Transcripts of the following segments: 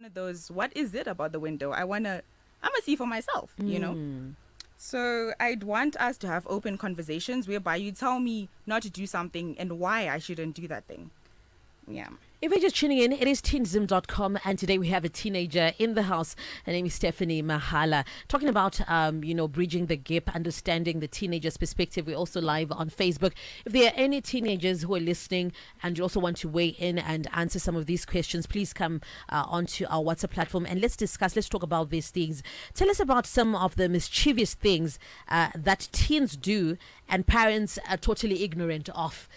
of those, what is it about the window? I'm gonna see for myself. So I'd want us to have open conversations whereby you tell me not to do something and why I shouldn't do that thing. Yeah. If you're just tuning in, it is teenzim.com, and today we have a teenager in the house. Her name is Stephanie Mahala, talking about, bridging the gap, understanding the teenager's perspective. We're also live on Facebook. If there are any teenagers who are listening and you also want to weigh in and answer some of these questions, please come onto our WhatsApp platform and let's talk about these things. Tell us about some of the mischievous things that teens do and parents are totally ignorant of.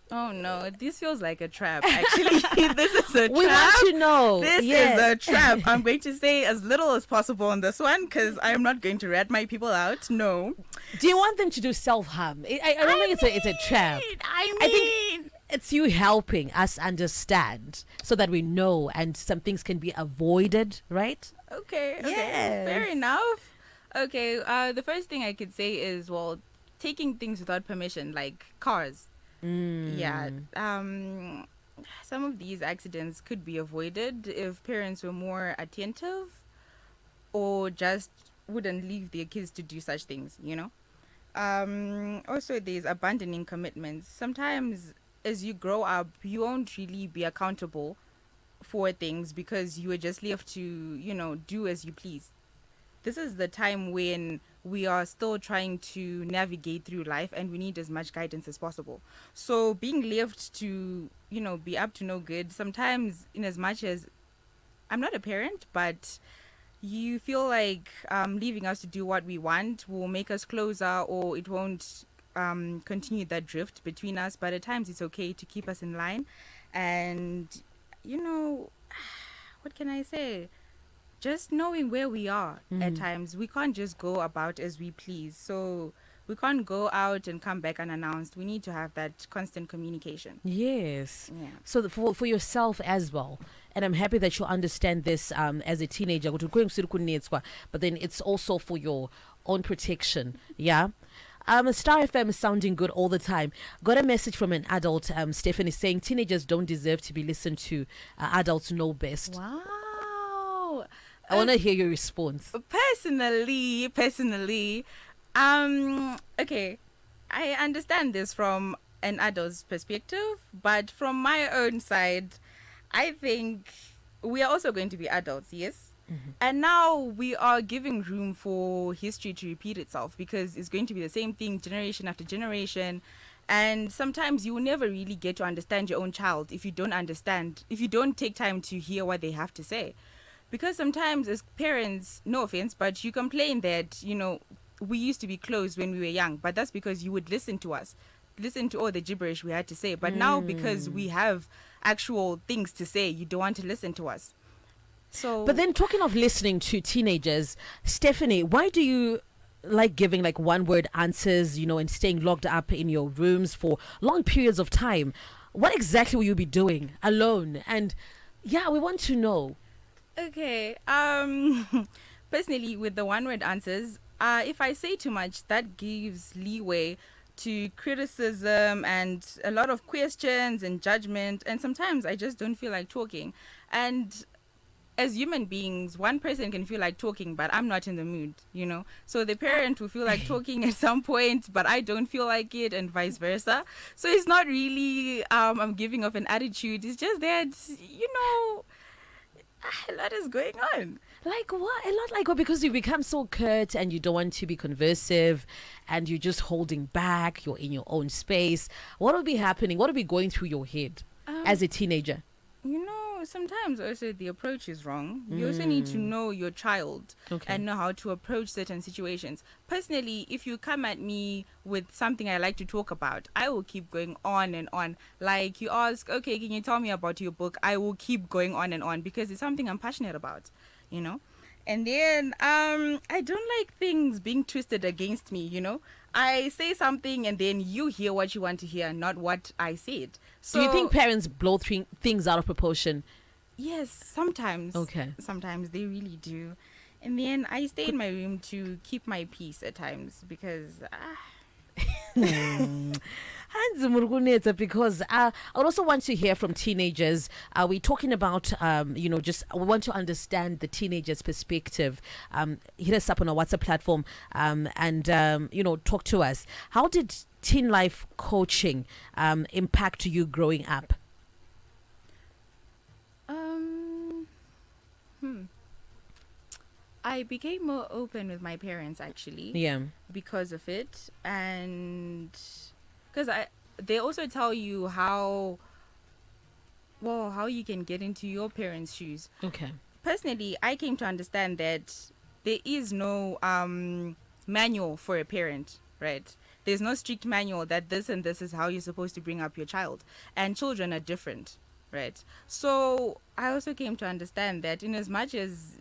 Oh no, this feels like a trap. Actually, this is a trap. We want to know. This is a trap. I'm going to say as little as possible on this one because I'm not going to rat my people out. No. Do you want them to do self-harm? I don't think it's a trap. I think it's you helping us understand so that we know and some things can be avoided, right? Okay. Yes. Fair enough. Okay. The first thing I could say is, well, taking things without permission, like cars. Yeah. Some of these accidents could be avoided if parents were more attentive or just wouldn't leave their kids to do such things. Also, there's abandoning commitments. Sometimes as you grow up, you won't really be accountable for things because you were just left to, do as you please. This is the time when we are still trying to navigate through life and we need as much guidance as possible. So being left to, be up to no good, sometimes in as much as I'm not a parent, but you feel like leaving us to do what we want will make us closer or it won't continue that drift between us. But at times it's okay to keep us in line. And, what can I say? Just knowing where we are at times. We can't just go about as we please. So we can't go out and come back unannounced. We need to have that constant communication. Yes. Yeah. So for yourself as well. And I'm happy that you understand this as a teenager. But then it's also for your own protection. Yeah. Star FM is sounding good all the time. Got a message from an adult, Stephanie, saying teenagers don't deserve to be listened to. Adults know best. Wow. I want to hear your response. Personally, okay, I understand this from an adult's perspective, but from my own side, I think we are also going to be adults, yes? And now we are giving room for history to repeat itself because it's going to be the same thing generation after generation. And sometimes you will never really get to understand your own child if you don't take time to hear what they have to say. Because sometimes as parents, no offense, but you complain that, we used to be close when we were young, but that's because you would listen to us, listen to all the gibberish we had to say. But now because we have actual things to say, you don't want to listen to us. So, but then talking of listening to teenagers, Stephanie, why do you like giving like one word answers, and staying locked up in your rooms for long periods of time? What exactly will you be doing alone? And yeah, we want to know. Okay. Personally, with the one-word answers, if I say too much, that gives leeway to criticism and a lot of questions and judgment. And sometimes I just don't feel like talking. And as human beings, one person can feel like talking, but I'm not in the mood. So the parent will feel like talking at some point, but I don't feel like it, and vice versa. So it's not really I'm giving off an attitude. It's just that, a lot is going on. Like what? A lot like what? Because you become so curt and you don't want to be conversive and you're just holding back. You're in your own space. What will be happening? What will be going through your head as a teenager? Sometimes also the approach is wrong. You also need to know your child and know how to approach certain situations. Personally, if you come at me with something I like to talk about, I will keep going on and on. Like you ask, okay, can you tell me about your book? I will keep going on and on because it's something I'm passionate about. And then I don't like things being twisted against me. I say something and then you hear what you want to hear, not what I said. So do you think parents blow things out of proportion? Yes, sometimes. Okay. Sometimes they really do. And then I stay in my room to keep my peace at times because Hans Muruguneta, because I would also want to hear from teenagers. We're talking about, just we want to understand the teenagers' perspective. Hit us up on our WhatsApp platform and, talk to us. How did teen life coaching impact you growing up? I became more open with my parents actually. Yeah. Because of it, and because they also tell you how you can get into your parents' shoes. Okay. Personally, I came to understand that there is no manual for a parent, right? There's no strict manual that this and this is how you're supposed to bring up your child, and children are different, right? So I also came to understand that in as much as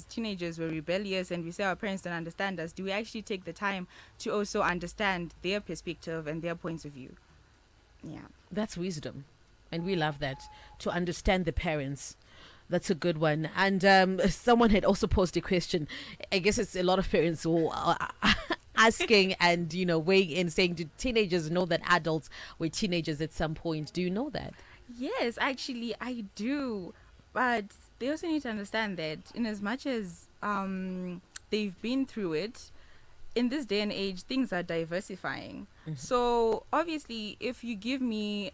teenagers were rebellious and we say our parents don't understand us, do we actually take the time to also understand their perspective and their points of view? Yeah. That's wisdom. And we love that. To understand the parents. That's a good one. And someone had also posed a question. I guess it's a lot of parents who are asking and, weighing in, saying, do teenagers know that adults were teenagers at some point? Do you know that? Yes, actually, I do. But they also need to understand that in as much as they've been through it, in this day and age, things are diversifying. Mm-hmm. So obviously, if you give me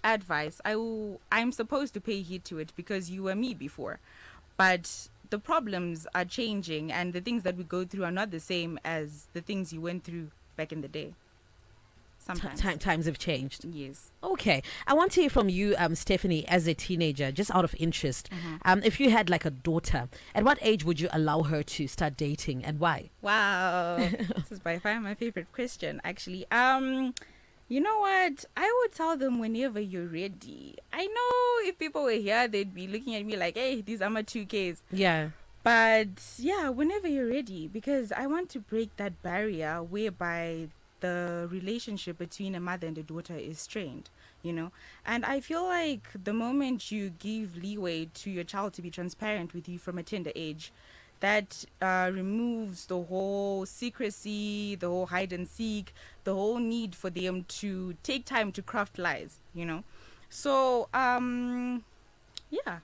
advice, I'm supposed to pay heed to it because you were me before. But the problems are changing and the things that we go through are not the same as the things you went through back in the day. Sometimes. Times have changed. Yes. Okay. I want to hear from you, Stephanie, as a teenager, just out of interest. Mm-hmm. If you had like a daughter, at what age would you allow her to start dating and why? Wow. This is by far my favorite question, actually. You know what? I would tell them whenever you're ready. I know if people were here, they'd be looking at me like, hey, these are my 2Ks. Yeah. But yeah, whenever you're ready, because I want to break that barrier whereby the relationship between a mother and a daughter is strained, and I feel like the moment you give leeway to your child to be transparent with you from a tender age, that removes the whole secrecy, the whole hide and seek, the whole need for them to take time to craft lies, so yeah.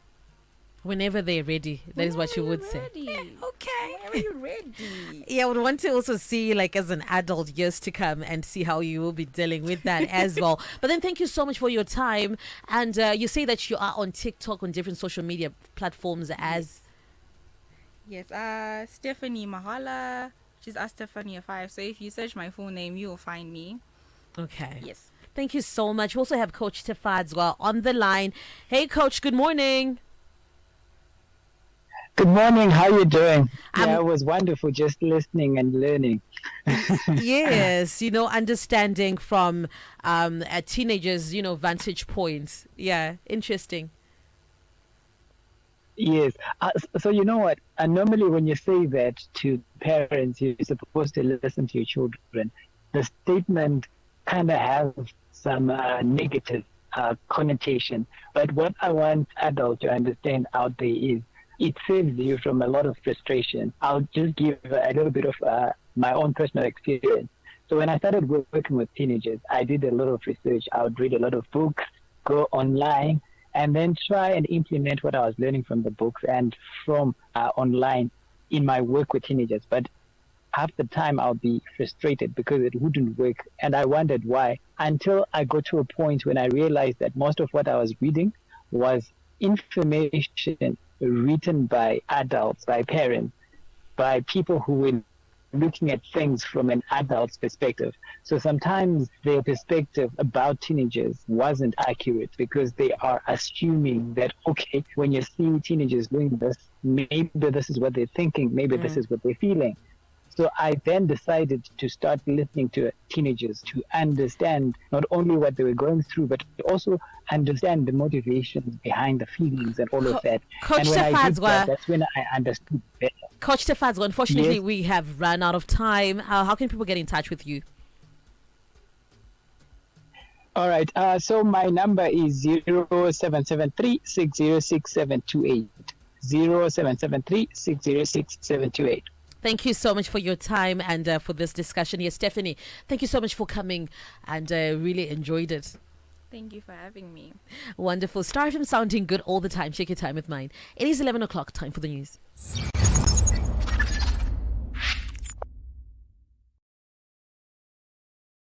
Whenever they're ready, that is what you would say. Yeah, okay. Whenever you're ready. Yeah, I would want to also see, like, as an adult, years to come and see how you will be dealing with that as well. But then thank you so much for your time. And you say that you are on TikTok, on different social media platforms as... Yes, Stephanie Mahala. She's Stephania5. So if you search my full name, you'll find me. Okay. Yes. Thank you so much. We also have Coach Tefadzwa on the line. Hey, Coach, good morning. Good morning. How are you doing? Yeah, it was wonderful just listening and learning. Yes, understanding from a teenager's, vantage points. Yeah, interesting. Yes. So you know what? Normally when you say that to parents, you're supposed to listen to your children. The statement kind of has some negative connotation. But what I want adults to understand out there is it saves you from a lot of frustration. I'll just give a little bit of my own personal experience. So when I started working with teenagers, I did a lot of research. I would read a lot of books, go online, and then try and implement what I was learning from the books and from online in my work with teenagers. But half the time I'll be frustrated because it wouldn't work. And I wondered why, until I got to a point when I realized that most of what I was reading was information written by adults, by parents, by people who were looking at things from an adult's perspective. So sometimes their perspective about teenagers wasn't accurate because they are assuming that, okay, when you see teenagers doing this, maybe this is what they're thinking, maybe this is what they're feeling. So I then decided to start listening to teenagers to understand not only what they were going through, but also understand the motivations behind the feelings and all of that. Coach and when I did that, Tefadzwa, that's when I understood better. Coach Tefadzwa, unfortunately, Yes. we have run out of time. How can people get in touch with you? All right. So my number is 0773 606 728. 0773 606 728. Thank you so much for your time and for this discussion here. Stephanie, thank you so much for coming and really enjoyed it. Thank you for having me. Wonderful. Star FM sounding good all the time. Shake your time with mine. It is 11 o'clock. Time for the news.